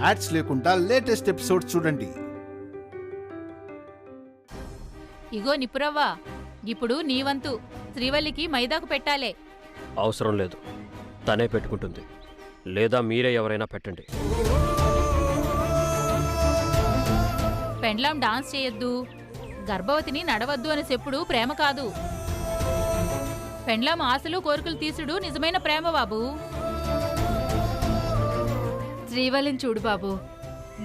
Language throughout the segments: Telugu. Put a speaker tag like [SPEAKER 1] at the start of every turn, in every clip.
[SPEAKER 1] యాడ్స్ లేకుండా లేటెస్ట్ ఎపిసోడ్స్ చూడండి.
[SPEAKER 2] ఇగో నిపురవ్వ, ఇప్పుడు నీ వంతు. శ్రీవల్లికి మైదాకు పెట్టాలే.
[SPEAKER 3] అవసరం లేదు, తనే పెట్టుకుంటుంది. లేదా మీరే ఎవరైనా పెట్టండి.
[SPEAKER 2] పెండ్లాం డాన్స్ చేయొద్దు, గర్భవతిని నడవద్దు అని చెప్పుడు ప్రేమ కాదు. పెండ్లాం ఆశలు కోరికలు తీసుడు నిజమైన ప్రేమ బాబు.
[SPEAKER 4] శ్రీవల్లిని చూడు బాబు,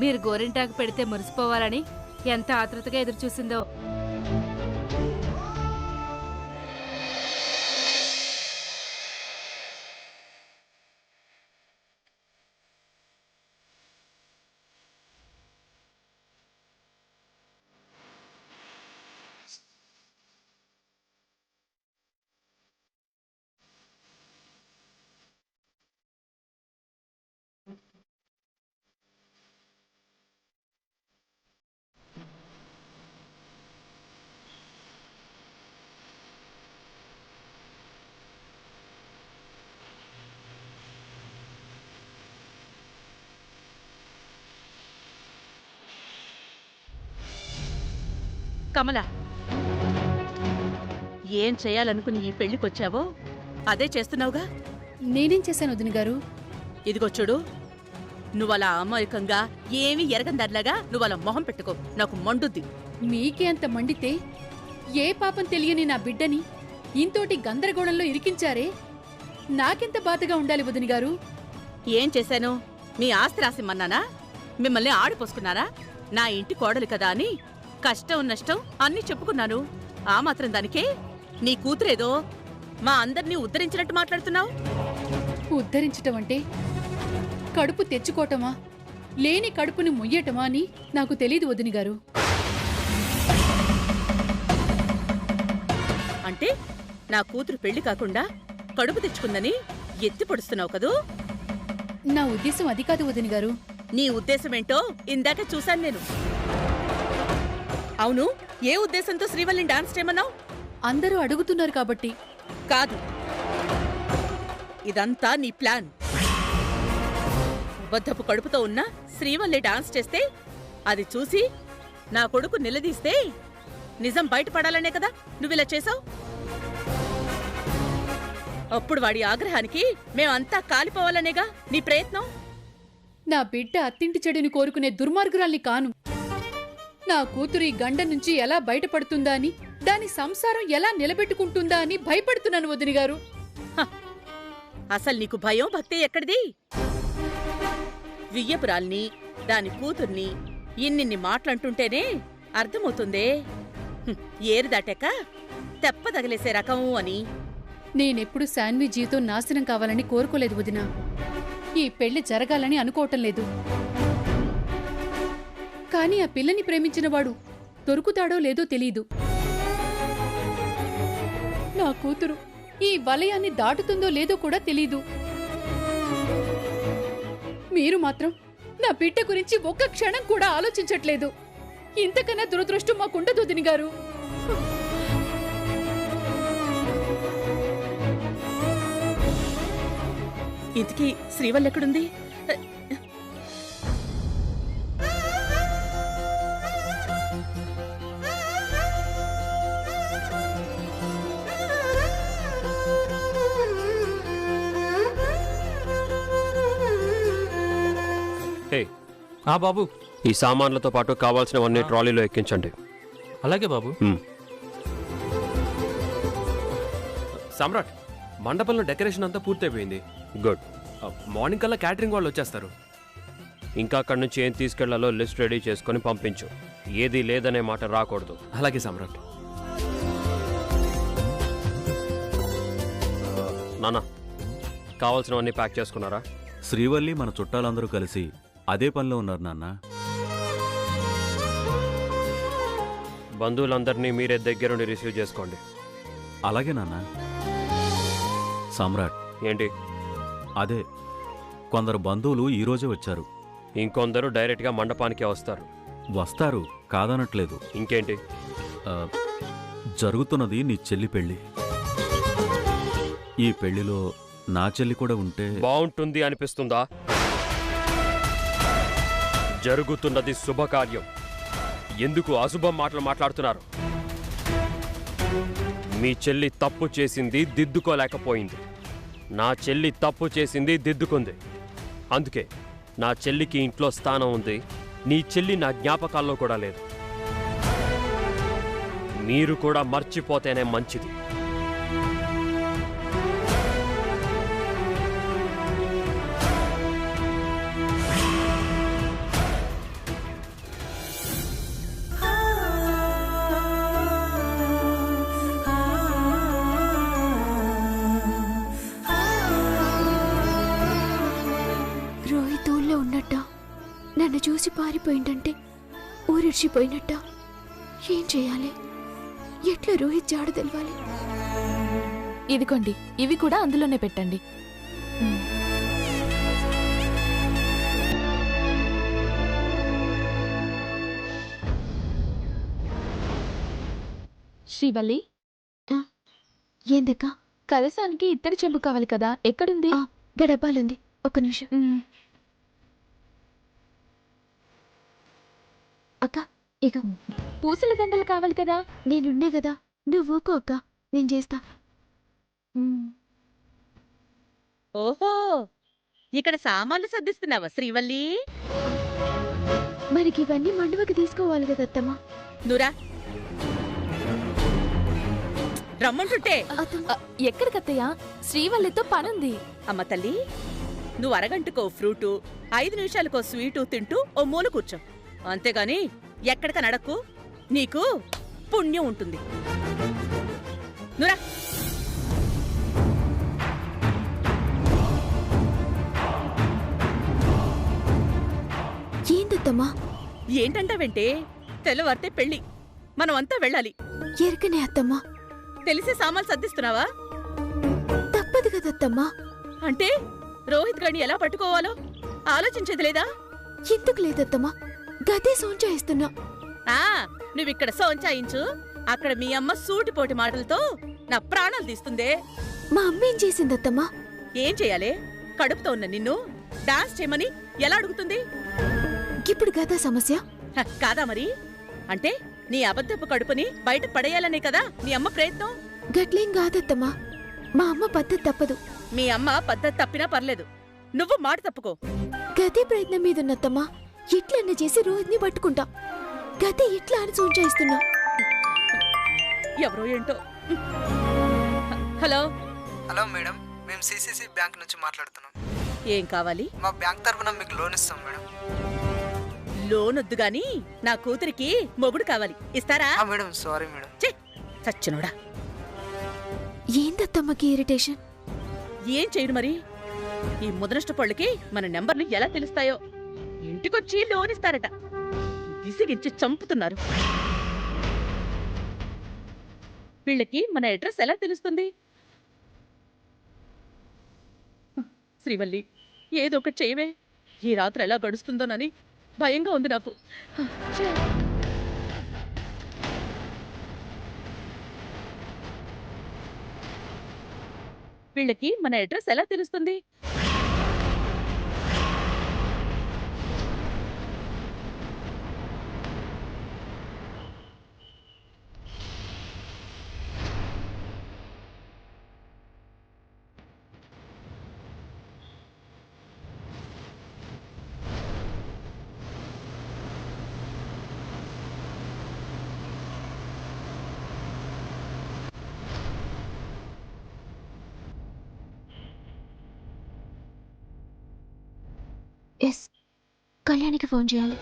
[SPEAKER 4] మీరు గోరింటాకు పెడితే మురిసిపోవాలని ఎంత ఆతృతగా ఎదురుచూసిందో.
[SPEAKER 5] కమల, ఏం చేయాలనుకుని ఈ పెళ్లికొచ్చావో అదే చేస్తున్నావుగా.
[SPEAKER 6] నేనేం చేశాను వదిన గారు?
[SPEAKER 5] ఇదిగో చూడు, నువ్వలా అమాయకంగా ఏమీ ఎరగందర్లాగా నువ్వలా మొహం పెట్టుకో, నాకు మండుద్ది.
[SPEAKER 6] మీకే అంత మండితే ఏ పాపం తెలియని నా బిడ్డని ఇంతోటి గందరగోళంలో ఇరికించారే, నాకెంత బాధగా ఉండాలి వదిన గారు?
[SPEAKER 5] ఏం చేశాను? మీ ఆస్తి రాసిమ్మన్నానా? మిమ్మల్ని ఆడిపోసుకున్నారా? నా ఇంటి కోడలు కదా అని కష్టం నష్టం అన్నీ చెప్పుకున్నాను. ఆ మాత్రం దానికే నీ కూతురేదో మా అందర్నీ ఉద్ధరించినట్టు మాట్లాడుతున్నావు.
[SPEAKER 6] ఉద్ధరించటం అంటే కడుపు తెచ్చుకోవటమా, లేని కడుపుని ముయ్యటమా అని నాకు తెలీదు వదిన గారు.
[SPEAKER 5] అంటే నా కూతురు పెళ్లి కాకుండా కడుపు తెచ్చుకుందని ఎత్తి పొడుస్తున్నావు కదూ?
[SPEAKER 6] నా ఉద్దేశం అది కాదు వదిన గారు.
[SPEAKER 5] నీ ఉద్దేశమేంటో ఇందాక చూశాను నేను. అవును, ఏ ఉద్దేశంతో శ్రీవల్లిని డాన్స్ చేయమన్నావు?
[SPEAKER 6] అందరూ అడుగుతున్నారు కాబట్టి.
[SPEAKER 5] కాదు, ఇదంతా నీ ప్లాన్. బద్ధపు కడుపుతో ఉన్న శ్రీవల్లి డాన్స్ చేస్తే అది చూసి నా కొడుకు నిలదీస్తే నిజం బయటపడాలనే కదా నువ్విలా చేశావు. అప్పుడు వాడి ఆగ్రహానికి మేమంతా కాలిపోవాలనేగా నీ ప్రయత్నం.
[SPEAKER 6] నా బిడ్డ అత్తింటి చెడుని కోరుకునే దుర్మార్గురాల్ని కాను. నా కూతురు ఈ గండ నుంచి ఎలా బయటపడుతుందా అని, దాని సంసారం ఎలా నిలబెట్టుకుంటుందా అని భయపడుతున్నాను వదిన గారు.
[SPEAKER 5] అసలు నీకు భయం భక్తి ఎక్కడిది? వియ్యపురాల్ని, దాని కూతుర్ని ఇన్నిన్ని మాటలంటుంటేనే అర్థమవుతుందే ఏరు దాటాక తెప్ప తగిలేసే రకం అని.
[SPEAKER 6] నేనెప్పుడు శాన్వి జీవితం నాశనం కావాలని కోరుకోలేదు వదినా. ఈ పెళ్లి జరగాలని అనుకోవటం లేదు. కానీ ఆ పిల్లని ప్రేమించినవాడు దొరుకుతాడో లేదో తెలీదు. నా కూతురు ఈ వలయాన్ని దాటుతుందో లేదో కూడా తెలీదు. మీరు మాత్రం నా బిడ్డ గురించి ఒక్క క్షణం కూడా ఆలోచించట్లేదు. ఇంతకన్నా దురదృష్టం మాకుండదు వదిన గారు.
[SPEAKER 5] ఇంతకీ శ్రీవల్లి ఎక్కడుంది?
[SPEAKER 3] బాబు, ఈ సామాన్లతో పాటు కావాల్సినవన్నీ ట్రాలీలో ఎక్కించండి.
[SPEAKER 7] అలాగే బాబు.
[SPEAKER 8] సమ్రాట్, మండపంలో డెకరేషన్ అంతా పూర్తయిపోయింది.
[SPEAKER 3] గుడ్.
[SPEAKER 8] మార్నింగ్ కల్లా క్యాటరింగ్ వాళ్ళు వచ్చేస్తారు.
[SPEAKER 3] ఇంకా అక్కడి నుంచి ఏం తీసుకెళ్లాలో లిస్ట్ రెడీ చేసుకుని పంపించు. ఏది లేదనే మాట రాకూడదు.
[SPEAKER 8] అలాగే సమ్రాట్.
[SPEAKER 3] నానా, కావాల్సినవన్నీ ప్యాక్ చేసుకున్నారా?
[SPEAKER 9] శ్రీవల్లి మన చుట్టాలందరూ కలిసి అదే పనిలో ఉన్నారు నాన్న.
[SPEAKER 3] బంధువులందరినీ మీరే దగ్గరుండి రిసీవ్ చేసుకోండి.
[SPEAKER 9] అలాగే నాన్న. సమ్రాట్,
[SPEAKER 3] ఏంటి?
[SPEAKER 9] అదే, కొందరు బంధువులు ఈరోజే వచ్చారు.
[SPEAKER 3] ఇంకొందరు డైరెక్ట్గా మండపానికే వస్తారు.
[SPEAKER 9] వస్తారు, కాదనట్లేదు.
[SPEAKER 3] ఇంకేంటి?
[SPEAKER 9] జరుగుతున్నది నీ చెల్లి పెళ్లి. ఈ పెళ్లిలో నా చెల్లి కూడా ఉంటే
[SPEAKER 3] బాగుంటుంది అనిపిస్తుందా? జరుగుతున్నది శుభకార్యం. ఎందుకు అశుభం మాటలు మాట్లాడుతున్నారు? మీ చెల్లి తప్పు చేసింది, దిద్దుకోలేకపోయింది. నా చెల్లి తప్పు చేసింది, దిద్దుకుంది. అందుకే నా చెల్లికి ఇంట్లో స్థానం ఉంది. నీ చెల్లి నా జ్ఞాపకాల్లో కూడా లేదు. మీరు కూడా మర్చిపోతేనే మంచిది.
[SPEAKER 7] రోహిత్ ఊళ్ళో ఉన్నట్ట, నన్ను చూసి పారిపోయిందంటే ఊరిడ్చిపోయినట్ట. ఏం చేయాలి? ఎట్లా రోహిత్ జాడ తెలవాలి?
[SPEAKER 10] ఇదిగోండి, ఇవి కూడా అందులోనే పెట్టండి. శ్రీవల్లి,
[SPEAKER 7] ఏందక్క?
[SPEAKER 10] కలసానికి ఇత్తడి చెంబు కావాలి కదా, ఎక్కడుంది?
[SPEAKER 7] గడపాలుంది, ఒక్క నిమిషం. అక్క, ఇక
[SPEAKER 10] పూసల దండలు కావాలి కదా.
[SPEAKER 7] నేనుండే కదా, నువ్వు ఊకో అక్క, నేను చేస్తా.
[SPEAKER 5] ఓహో, ఇక్కడ సామాన్లు సర్దిస్తున్నావా శ్రీవల్లి?
[SPEAKER 7] మనకి ఇవన్నీ మండవకి తీసుకోవాలి కదా అత్తమ్మ.
[SPEAKER 5] నురా రమ్మంటుంటే.
[SPEAKER 10] ఎక్కడికత్తయ్యా? శ్రీవల్లితో పనుంది.
[SPEAKER 5] అమ్మ తల్లి, నువ్వు అరగంటకో ఫ్రూటు, 5 నిమిషాలకో స్వీటు తింటూ ఓ మూల కూర్చో. అంతేగాని ఎక్కడిక నడక్కు, నీకు పుణ్యం ఉంటుంది. నురా.
[SPEAKER 7] ఏందత్తమ్మా?
[SPEAKER 5] ఏంటంటావంటే, తెల్లవారితే పెళ్ళి, మనమంతా వెళ్ళాలి.
[SPEAKER 7] ఎరకనే అత్తమ్మా.
[SPEAKER 5] తెలిసే సామాన్లు సర్దిస్తున్నావా?
[SPEAKER 7] తప్పదు కదత్తమ్మా.
[SPEAKER 5] అంటే రోహిత్ గారిని ఎలా పట్టుకోవాలో ఆలోచించేది లేదా?
[SPEAKER 7] ఎందుకు లేదత్తమ్మా, గదే సోంచాయిస్తున్నా.
[SPEAKER 5] నువ్విక్కడ సోంచాయించు, అక్కడ మీ అమ్మ సూటిపోటి మాటలతో నా ప్రాణాలు తీస్తుందే.
[SPEAKER 7] మా అమ్మ ఏం చేసిందత్తమ్మా?
[SPEAKER 5] ఏం చెయ్యాలే? కడుపుతో ఉన్న నిన్ను డాన్స్ చేయమని ఎలా అడుగుతుంది?
[SPEAKER 7] ఇప్పుడు గదా సమస్య?
[SPEAKER 5] కాదా మరి? అంటే నీ అబద్ధపు కడుపుని బయట పడేయాలనే కదా నీ అమ్మ ప్రయత్నం?
[SPEAKER 7] గట్లేం కాదత్తమ్మా, మా అమ్మ పద్ధతి తప్పదు.
[SPEAKER 5] మీ అమ్మ పద్ధతి తప్పినా పర్లేదు, నువ్వు మాట తప్పుకో.
[SPEAKER 7] గదే ప్రయత్నం మీదున్నత్తమ్మా. ఇట్లన్న చేసి రోహిత్ని పట్టుకుంటా. గదే ఇట్లా అని సూచాయిస్తున్నా.
[SPEAKER 5] ఎవరో ఏంటో. హలో
[SPEAKER 11] హలో మేడం, మేము సిసిసి బ్యాంక్ నుంచి మాట్లాడుతున్నాం.
[SPEAKER 5] ఏం కావాలి?
[SPEAKER 11] మా బ్యాంక్ తరఫున మీకు లోన్ ఇస్తాం మేడం.
[SPEAKER 5] లోన్ వద్దు గాని నా కూతురికి మొగుడు కావాలి, ఇస్తారా?
[SPEAKER 11] Madam sorry madam.
[SPEAKER 5] చచ్చినోడా.
[SPEAKER 7] ఏందత్తమ్మకి ఇరిటేషన్?
[SPEAKER 5] ఏం చేయను మరి? ఈ ముదనష్ట పళ్ళకి మన నెంబర్లు ఎలా తెలుస్తాయో. ఇంటికొచ్చి లోన్ ఇస్తారట, విసిగించి చంపుతున్నారు. వీళ్ళకి మన అడ్రస్ ఎలా తెలుస్తుంది? శ్రీవల్లి, ఏదో ఒకటి చేయవే. ఈ రాత్రి ఎలా గడుస్తుందోనని భయంగా ఉంది నాకు. వీళ్ళకి మన అడ్రస్ ఎలా తెలుస్తుంది?
[SPEAKER 7] ఎస్, కళ్యాణికి ఫోన్ చేయాలి.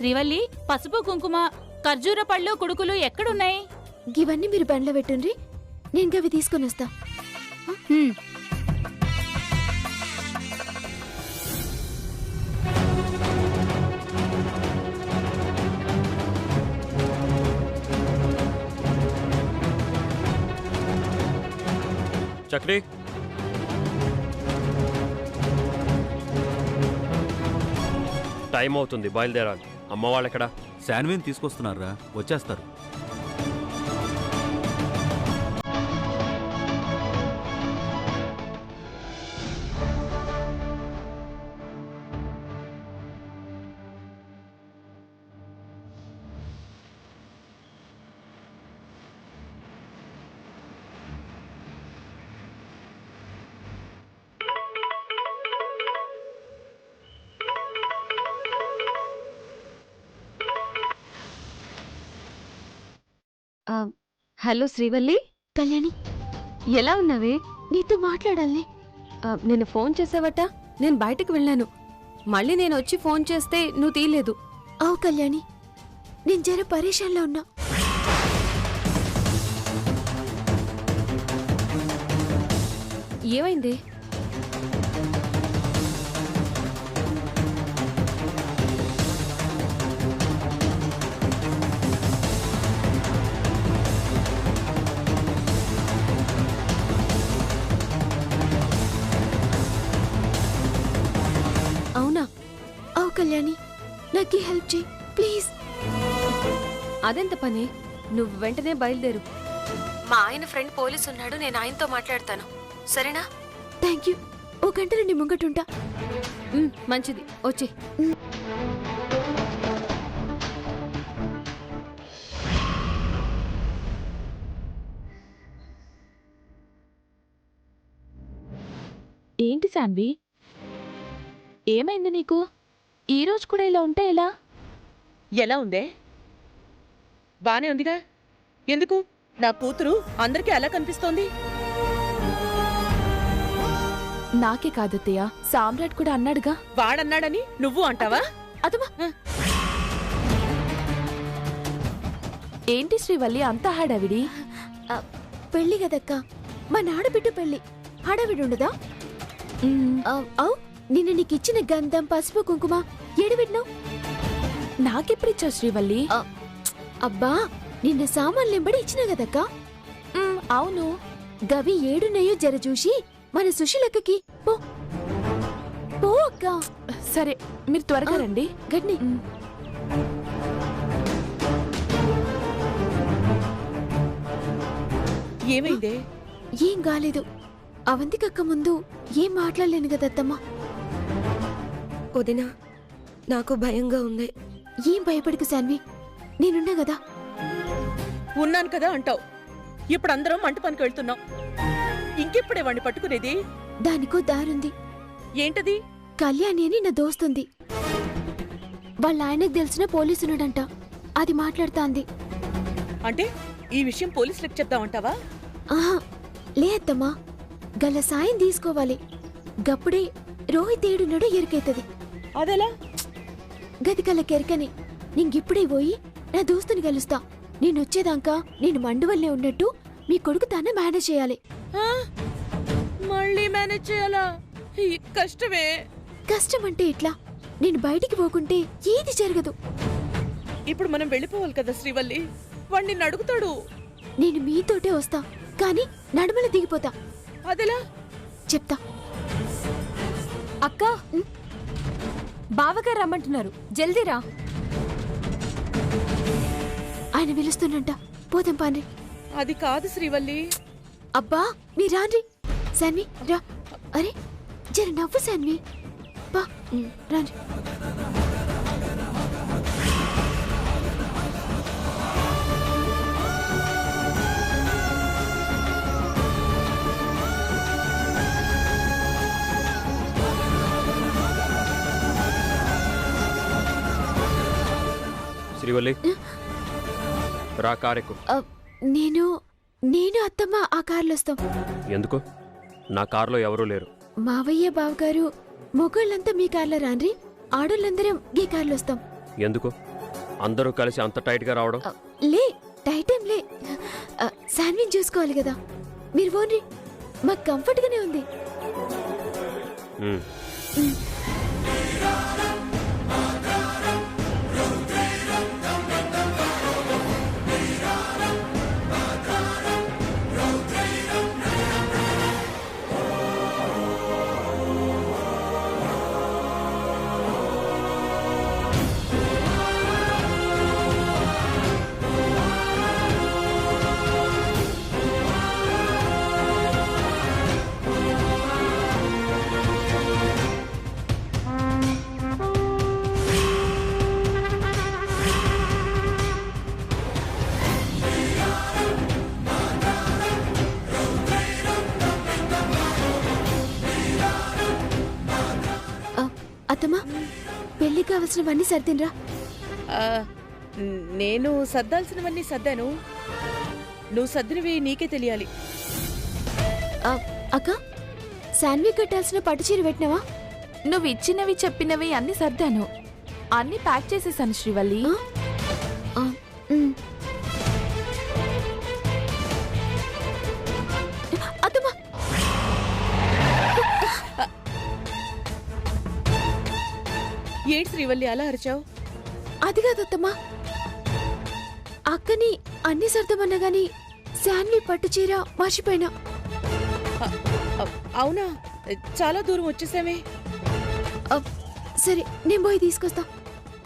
[SPEAKER 2] శ్రీవల్లి, పసుపు కుంకుమ, ఖర్జూర పళ్ళు, కుడుకులు ఎక్కడున్నాయి?
[SPEAKER 7] ఇవన్నీ మీరు బండ్లో పెట్టుండ్రి, నేను గవి తీసుకొని వస్తా.
[SPEAKER 3] చక్రి, టైం అవుతుంది, బయలుదేరాలి. అమ్మ వాళ్ళెక్కడా?
[SPEAKER 9] శాన్విని తీసుకొస్తున్నారా, వచ్చేస్తారు.
[SPEAKER 12] హలో శ్రీవల్లి.
[SPEAKER 7] కళ్యాణి,
[SPEAKER 12] ఎలా ఉన్నావే?
[SPEAKER 7] నీతో మాట్లాడాలి.
[SPEAKER 12] నేను ఫోన్ చేసావట. నేను బయటకు వెళ్ళాను, మళ్ళీ నేను వచ్చి ఫోన్ చేస్తే నువ్వు తీయలేదు.
[SPEAKER 7] అవు కళ్యాణి, నేను జర పరేషాన్లో ఉన్నా.
[SPEAKER 12] ఏమైంది? అవునా?
[SPEAKER 7] అవు కళ్యాణి, నాకు హెల్ప్ చేయి ప్లీజ్.
[SPEAKER 12] అదెంత పని? నువ్వు వెంటనే బయలుదేరు. మా ఆయన ఫ్రెండ్ పోలీసు ఉన్నాడు, నేను ఆయనతో మాట్లాడతాను, సరేనా?
[SPEAKER 7] Thank you. ఓ గంటలో నీ ముంగటుంటా.
[SPEAKER 12] మంచిది, వచ్చి.
[SPEAKER 10] ఏంటి శాన్వి, ఏమైంది నీకు? ఈరోజు కూడా ఇలా ఉంటే ఎలా?
[SPEAKER 5] ఎలా ఉందే? బానే ఉందిగా. ఎందుకు నా కూతురు అందరికీ అలా కనిపిస్తోంది?
[SPEAKER 10] నాకే కాదత్తయ్య, సామ్రాట్ కూడా అన్నాడుగా.
[SPEAKER 5] వాడన్నాడని నువ్వు అంటావా?
[SPEAKER 10] అదమా, ఏంటి శ్రీవల్లి అంత హడావిడి?
[SPEAKER 7] పెళ్ళి కదక్క, మా నాడబిడ్డ పెళ్ళి, హడావిడుండదా? అవు, నిన్న నీకిచ్చిన గంధం, పసుపు, కుంకుమ ఏడబెట్టినావు?
[SPEAKER 10] నాకెప్పుడిచ్చావు శ్రీవల్లి?
[SPEAKER 7] అబ్బా, నిన్న సామాన్లెంబడి ఇచ్చినా కదక్క.
[SPEAKER 10] అవును,
[SPEAKER 7] గవి ఏడున్నాయో జర చూసి మన సుశీలక్కకి పో పో అక్క.
[SPEAKER 10] సరే, మీరు త్వరగా రండి.
[SPEAKER 7] గడ్ని.
[SPEAKER 5] ఏమైందే?
[SPEAKER 7] ఏం కాలేదు. అవంతికక్క ముందు ఏం మాట్లాడలేను కదత్తమ్మా.
[SPEAKER 12] వదినా, నాకు భయంగా ఉంది.
[SPEAKER 7] ఏం భయపడకు శాన్వి, నేనున్నా కదా.
[SPEAKER 5] ఉన్నాను కదా అంటావు. ఇప్పుడు అందరం మంట పనికి వెళ్తున్నాం. ఇంకెప్పుడే వాణ్ణి పట్టుకునేది?
[SPEAKER 7] దానికో దారుంది.
[SPEAKER 5] ఏంటది?
[SPEAKER 7] కళ్యాణి అని నా దోస్తుంది. వాళ్ళ ఆయనకు తెలిసిన పోలీసున్నాడంట, అది మాట్లాడుతాంది.
[SPEAKER 5] అంటే ఈ విషయం పోలీసులకు చెప్తామంటావా?
[SPEAKER 7] ఆహా, లేదమ్మా, గల సాయం తీసుకోవాలి. గప్పుడే రోహిత్ ఏడున్నాడో ఎరికైతది.
[SPEAKER 5] అదెలా?
[SPEAKER 7] గది కలకెరకని. నీగిప్పుడే పోయి నా దోస్తుని కలుస్తా. నేనొచ్చేదాకా నేను మండువల్లే ఉన్నట్టు మీ కొడుకు తానే మేనేజ్ చేయాలి.
[SPEAKER 5] మళ్ళీ మేనేజ్ చేయాలా? కష్టమే.
[SPEAKER 7] కష్టం అంటే ఇట్లా, నేను బయటికి పోకుంటే ఏది జరగదు.
[SPEAKER 5] ఇప్పుడు మనం వెళ్ళిపోవాలి కదా శ్రీవల్లి, వాడు నిన్ను అడుగుతాడు.
[SPEAKER 7] నేను మీతోటే వస్తా, కానీ నడుమల దిగిపోతా.
[SPEAKER 5] అదెలా?
[SPEAKER 7] చెప్తా.
[SPEAKER 12] అక్క, బావగారు రమ్మంటున్నారు, జల్దీరా.
[SPEAKER 7] ఆయన పిలుస్తున్నంట, పోదాం పాండ్రి.
[SPEAKER 5] అది కాదు శ్రీవల్లి.
[SPEAKER 7] అబ్బా, మీ రాండ్రి. శాన్వి రా. అరే జర నవ్వు శాన్వి. బా రాండ్రి.
[SPEAKER 3] శ్రీవల్లి, రా, కారెక్కు.
[SPEAKER 7] నేను అత్తమ్మ ఆ కార్లో వస్తాం.
[SPEAKER 3] ఎందుకు? నా కారులో ఎవరూ లేరు.
[SPEAKER 7] మావయ్య బావగారు మొగోళ్ళంతా మీ కార్లో రాండ్రి, ఆడోళ్ళందరం ఈ కార్లో వస్తాం.
[SPEAKER 3] ఎందుకు? అందరూ కలిసి అంత టైట్గా రావడం?
[SPEAKER 7] లే టైట్ ఏం లే, శాండ్విచ్ చూసుకోవాలి కదా. మీరు పోన్రి, మాకు కంఫర్ట్గానే ఉంది. అత్తమ్మా, పెళ్లికి కావలసినవన్నీ సర్దినరా?
[SPEAKER 5] నేను సర్దాల్సినవన్నీ సర్దాను. నువ్వు సర్దినవి నీకే తెలియాలి.
[SPEAKER 7] అక్క, శాండ్విచ్ కట్టాల్సిన పట్టుచీర పెట్టినావా?
[SPEAKER 10] నువ్వు ఇచ్చినవి చెప్పినవి అన్ని సర్దాను, అన్ని ప్యాక్ చేసేసాను శ్రీవల్లి.
[SPEAKER 7] అత్తమ్మా,
[SPEAKER 5] ఏంటి శ్రీవల్లి అలా అరిచావు?
[SPEAKER 7] అది కాదు అత్తమ్మా, అక్కని అన్ని సర్దమన్నా గాని శాండ్విచ్ పట్టుచీర మర్చిపోయినా.
[SPEAKER 5] అవునా, చాలా దూరం వచ్చేసామే.
[SPEAKER 7] సరే, నేను పోయి తీసుకొస్తా.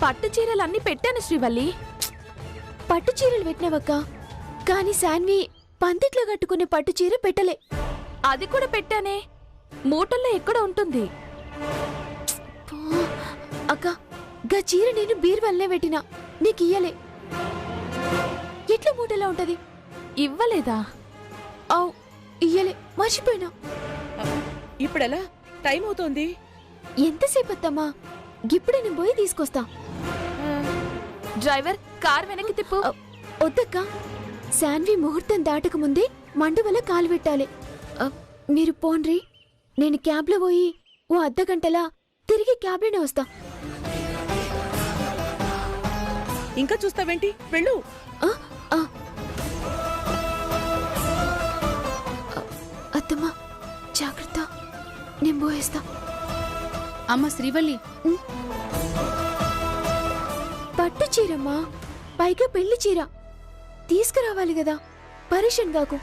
[SPEAKER 10] పట్టు చీరలన్నీ పెట్టాను శ్రీవల్లి.
[SPEAKER 7] పట్టు చీరలు పెట్టినావక్క, కానీ శాన్వి పందిట్లో కట్టుకునే పట్టు చీర పెట్టలే.
[SPEAKER 10] అది కూడా పెట్టానే, మూటల్లో ఎక్కడ ఉంటుంది.
[SPEAKER 7] అక్క, గా చీర నేను బీర్వల్లే పెట్టినా, నీకు ఇయ్యలే. ఎట్లా మూటలా ఉంటది?
[SPEAKER 10] ఇవ్వలేదా?
[SPEAKER 7] అవు, ఇయ్యలే, మర్చిపోయినా.
[SPEAKER 5] ఇప్పుడెలా? టైం అవుతోంది.
[SPEAKER 7] ఎంతసేపు అత్తమ్మా, ఇప్పుడే నేను పోయి తీసుకొస్తా.
[SPEAKER 10] డ్రైవర్, కార్ వెనక్కి తిప్పు.
[SPEAKER 7] వద్దక్క, శాన్వి ముహూర్తం దాటక ముందే మండువల కాలు పెట్టాలి. మీరు పోండ్రి, నేను క్యాబ్లో పోయి ఓ అర్ధగంటలా తిరిగి క్యాబ్లోనే వస్తా.
[SPEAKER 5] ఇంకా చూస్తావేంటి? వెళ్ళు.
[SPEAKER 7] అత్తమ్మా, జాగ్రత్త, నేను పోయేస్తా.
[SPEAKER 6] అమ్మ శ్రీవల్లి,
[SPEAKER 7] పట్టు చీరమ్మా, పైగా పెళ్లి చీర తీసుకురావాలి కదా, పరేషాన్ కాకు.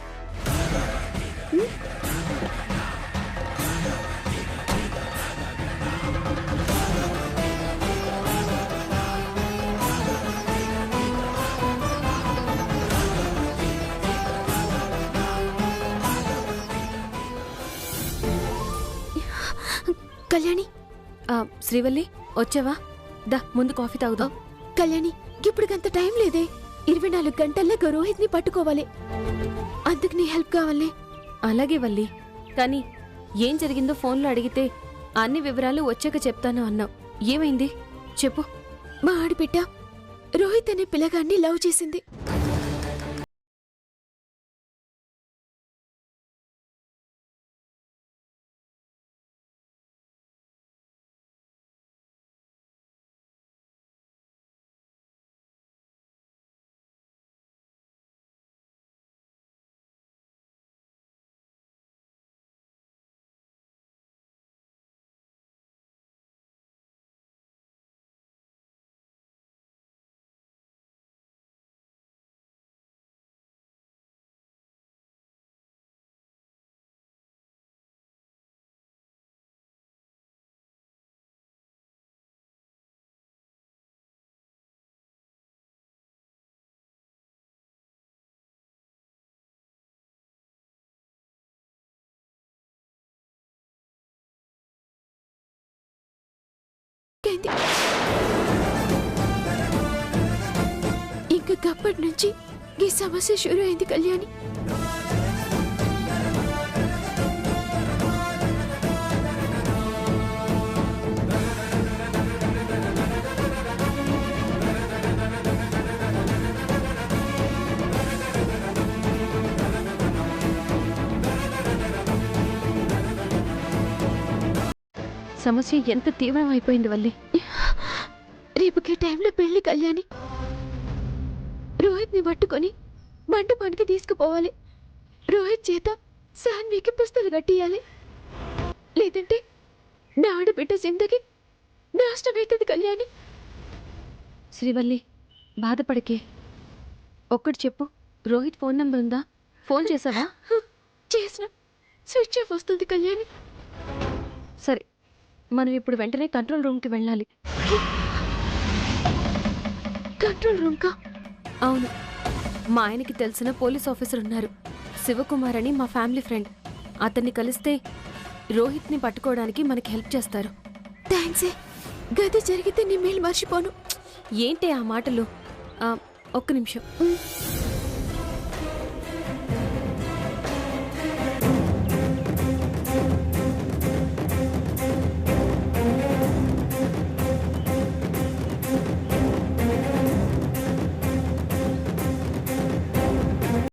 [SPEAKER 7] కళ్యాణి.
[SPEAKER 12] శ్రీవల్లి, వచ్చావా? దా, ముందు కాఫీ తాగుదాం.
[SPEAKER 7] కళ్యాణి, ఇప్పుడుకంత టైం లేదే. 24 గంటల్లో రోహిత్ని పట్టుకోవాలి. అందుకు నీ హెల్ప్ కావాలి.
[SPEAKER 12] అలాగే వల్లి, కానీ ఏం జరిగిందో ఫోన్లో అడిగితే అన్ని వివరాలు వచ్చాక చెప్తాను అన్నావు. ఏమైంది చెప్పు.
[SPEAKER 7] మా ఆడిపిట్ట రోహిత్ అనే పిల్లగాన్ని లవ్ చేసింది. ఇంకా గప్పటి నుంచి ఈ సమస్య షురు అయింది కళ్యాణి.
[SPEAKER 12] సమస్య ఎంత తీవ్రం అయిపోయింది వల్లి.
[SPEAKER 7] రేపుకే టైంలో పెళ్లి కళ్యాణి. రోహిత్ని పట్టుకొని మంటపానికి తీసుకుపోవాలి. రోహిత్ చేత సాన్వికి పుస్తలు కట్టియాలి. లేదంటే నా ఆడబిడ్డ జిందగీ నాశనమవుతుంది కళ్యాణి.
[SPEAKER 12] శ్రీవల్లి బాధపడకే. ఒక్కటి చెప్పు, రోహిత్ ఫోన్ నంబర్ ఉందా? ఫోన్ చేసావా?
[SPEAKER 7] చేసిన స్విచ్ ఆఫ్ వస్తుంది కళ్యాణి.
[SPEAKER 12] సరే, మనం ఇప్పుడు వెంటనే కంట్రోల్ రూమ్కి వెళ్ళాలి.
[SPEAKER 7] కంట్రోల్ రూమ్ కా?
[SPEAKER 12] అవును, మా ఆయనకి తెలిసిన పోలీస్ ఆఫీసర్ ఉన్నారు, శివకుమార్ అని, మా ఫ్యామిలీ ఫ్రెండ్. అతన్ని కలిస్తే రోహిత్ని పట్టుకోవడానికి మనకి హెల్ప్ చేస్తారు.
[SPEAKER 7] థ్యాంక్స్. గది జరిగితే నీ మేలు మర్చిపోను.
[SPEAKER 12] ఏంటి ఆ మాటలు? ఒక్క నిమిషం.